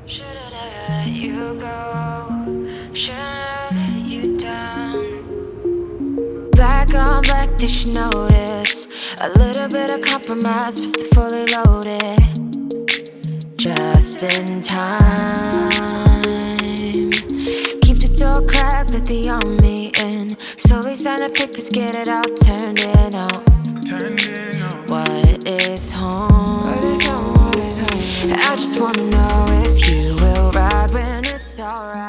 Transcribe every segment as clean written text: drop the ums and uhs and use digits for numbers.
Should've let you go, should've let you down. Black on black, they should notice. A little bit of compromise, pistol fully loaded. Just in time. Keep the door cracked, let the army in. Slowly sign the papers, get it out, turned it on. What is home? What is home? What is home? I just wanna know if you will ride when it's alright.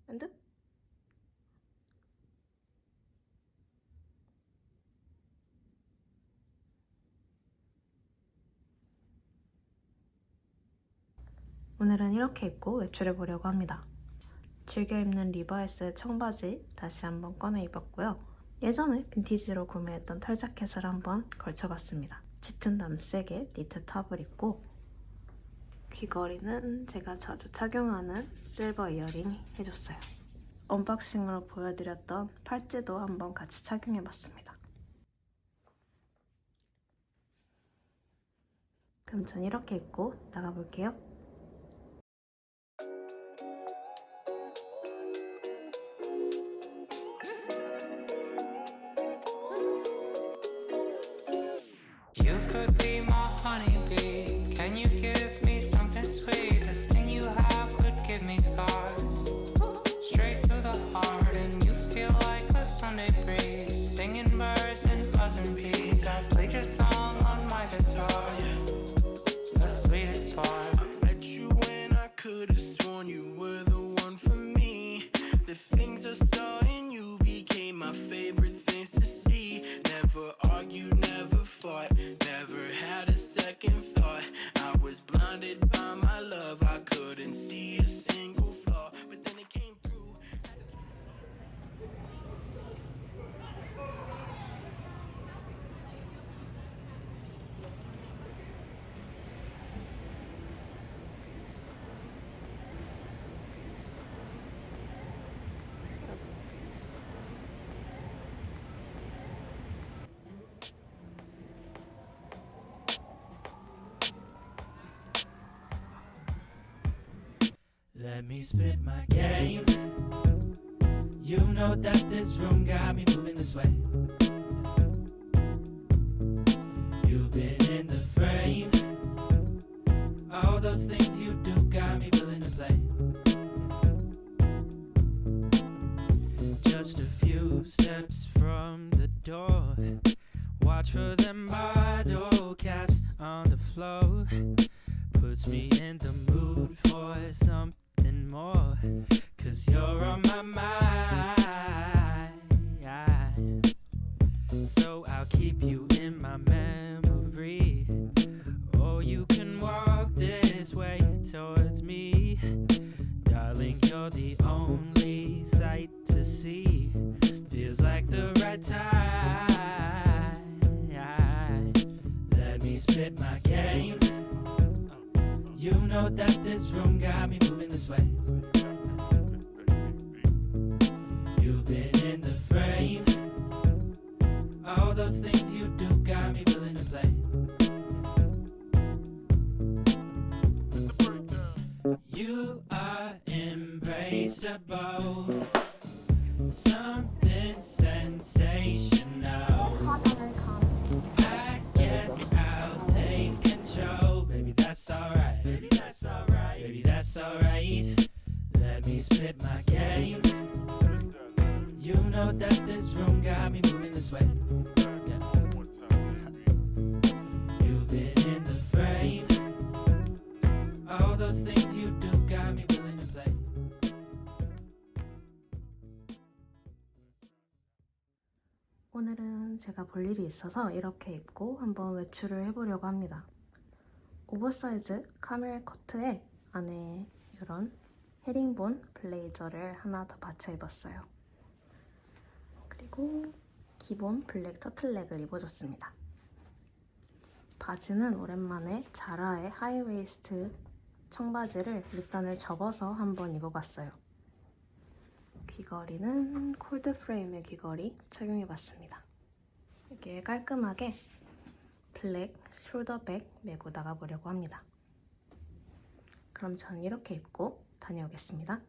엔드? 오늘은 이렇게 입고 외출해 보려고 합니다. 즐겨 입는 리바이스의 청바지 다시 한번 꺼내 입었고요. 예전에 빈티지로 구매했던 털자켓을 한번 걸쳐봤습니다. 짙은 남색의 니트 탑을 입고 귀걸이는 제가 자주 착용하는 실버 이어링 해줬어요. 언박싱으로 보여드렸던 팔찌도 한번 같이 착용해봤습니다. 그럼 전 이렇게 입고 나가볼게요. You could be my honeybee. Can you give me something sweet? This thing you have could give me scars. Straight to the heart, and you feel like a Sunday breeze. Singing birds and buzzing bees. I played your song on my guitar. The sweetest part. I met you when I could have sworn you were the one for me. The things I saw in you became my favorite things to see. Never argued, never fought, never had a second thought. I was blinded by my love, I couldn't see a single flaw, but then it came through. Let me spit my game. You know that this room got me moving this way. You've been in the frame. All those things you do got me willing to play. Just a few steps from the door. Watch for them bottle caps on the floor. Puts me in the mood for something more. Cause you're on my mind. So I'll keep you in my memory. Or you can walk this way towards me. Darling, you're the only sight to see. Feels like the right time. Let me spit my game. You know that this room got me moving this way. You've been in the frame. All those things you do got me willing to play. You are embraceable. Something sensational. Hot, very calm. 제가 볼 일이 있어서 이렇게 입고 한번 외출을 해보려고 합니다. 오버사이즈 카멜 코트에 안에 이런 헤링본 블레이저를 하나 더 받쳐 입었어요. 그리고 기본 블랙 터틀넥을 입어줬습니다. 바지는 오랜만에 자라의 하이웨이스트 청바지를 밑단을 접어서 한번 입어봤어요. 귀걸이는 콜드 프레임의 귀걸이 착용해봤습니다. 이렇게 깔끔하게 블랙 숄더백 메고 나가보려고 합니다. 그럼 저는 이렇게 입고 다녀오겠습니다.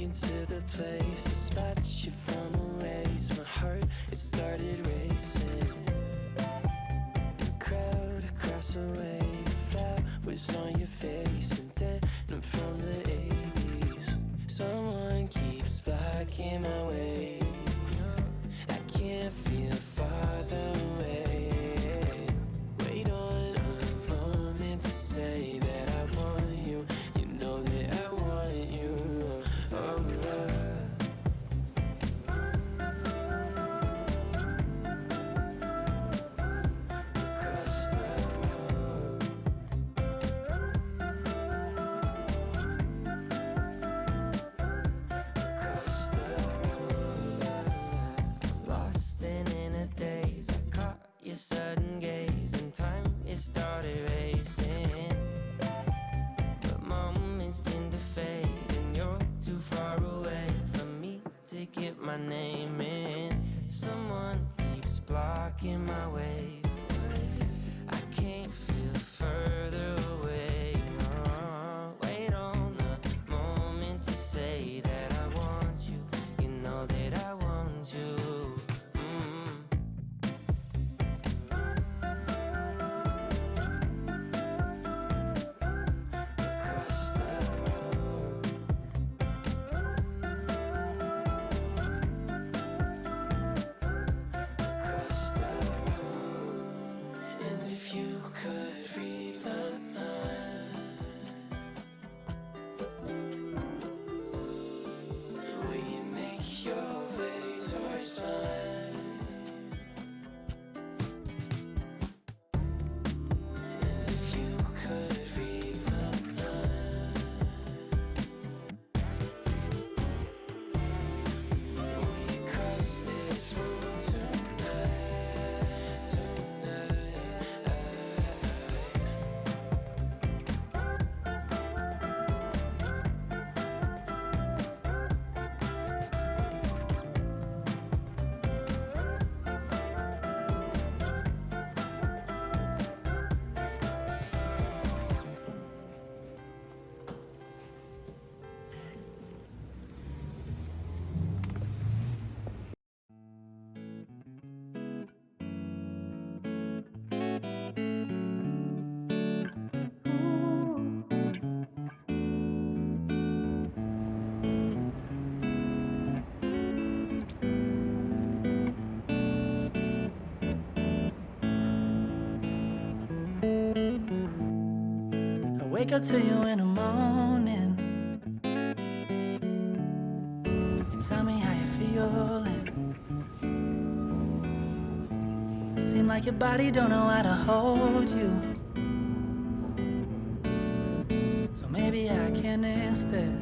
Into the place, a spot you from a race. My heart, it started racing. The crowd across the way, flat was on your face, and then I'm from the 80s. Someone keeps blocking my way. I can't feel farther away. Wait on a moment to say that I want you. You know that I want you. Your sudden gaze and time, it started racing. But moments tend to fade and you're too far away from me to get my name in. Someone keeps blocking my way. I can't feel further away. Wait on a moment to say that I want you. You know that I want you. If you could read my mind, will you make your way towards mine? And if you could read my mind, will you cross this room tonight, tonight? Wake up to you in the morning and tell me how you're feeling. Seem like your body don't know how to hold you, so maybe I can instead.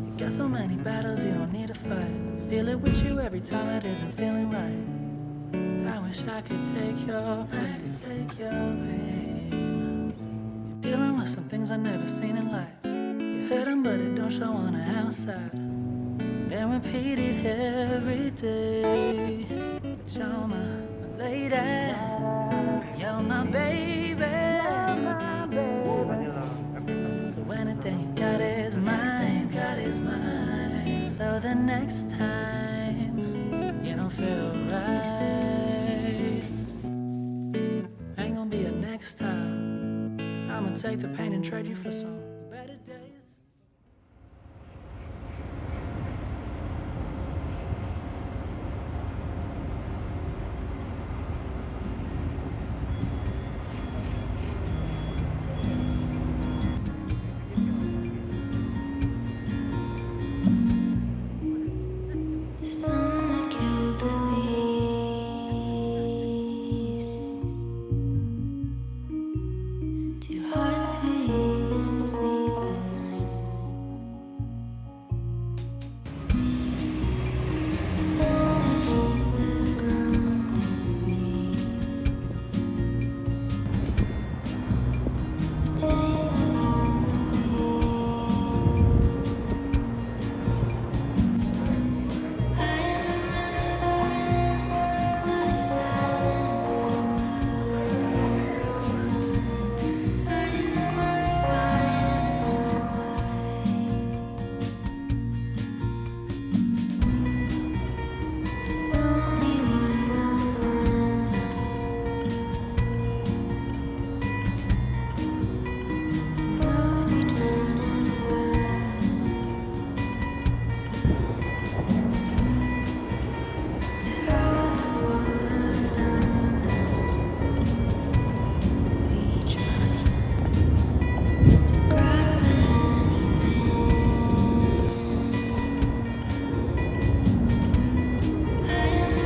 You got so many battles you don't need to fight. Feel it with you every time it isn't feeling right. I wish I could take your pain. You're dealing with some things I've never seen in life. You hurt them but it don't show on the outside. Then repeat it every day. But you're my lady, you're my baby. So anything you got is mine, so the next time you don't feel right, ain't gonna be a next time. I'ma take the pain and trade you for some better days. The sun killed the beast. Too hard to even sleep at night. Underneath the ground it bleeds. Taking in the weeds. I am alive, the only one will find us. He knows we drown in sadness. The house is swollen down us. We try to grasp at anything. I am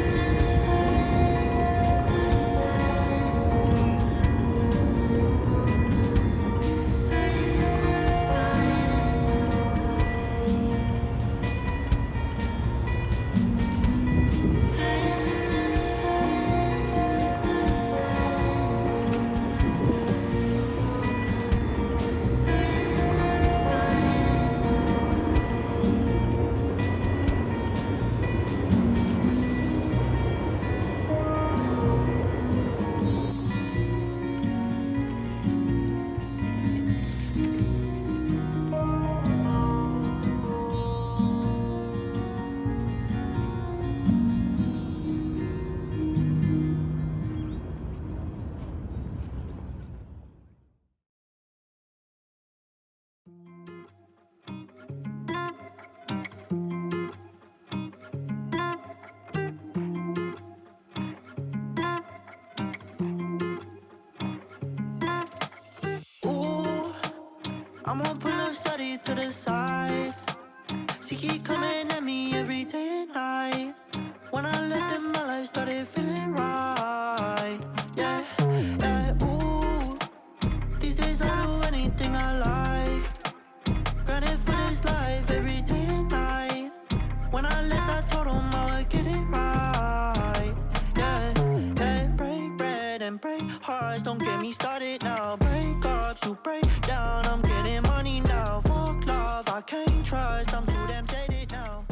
Ooh, I'm gonna pull a study to the side. She keep coming at me every day and night. When I left in my life, started feeling right. Yeah, yeah, ooh. These days I do anything I like. Grinding for this life every day and night. When I left, I told him I would get it right. Yeah, yeah, break bread and break hearts. Don't get me started now. Break up to break down. I'm getting money now. Fuck love, I can't trust. I'm too damn jaded now.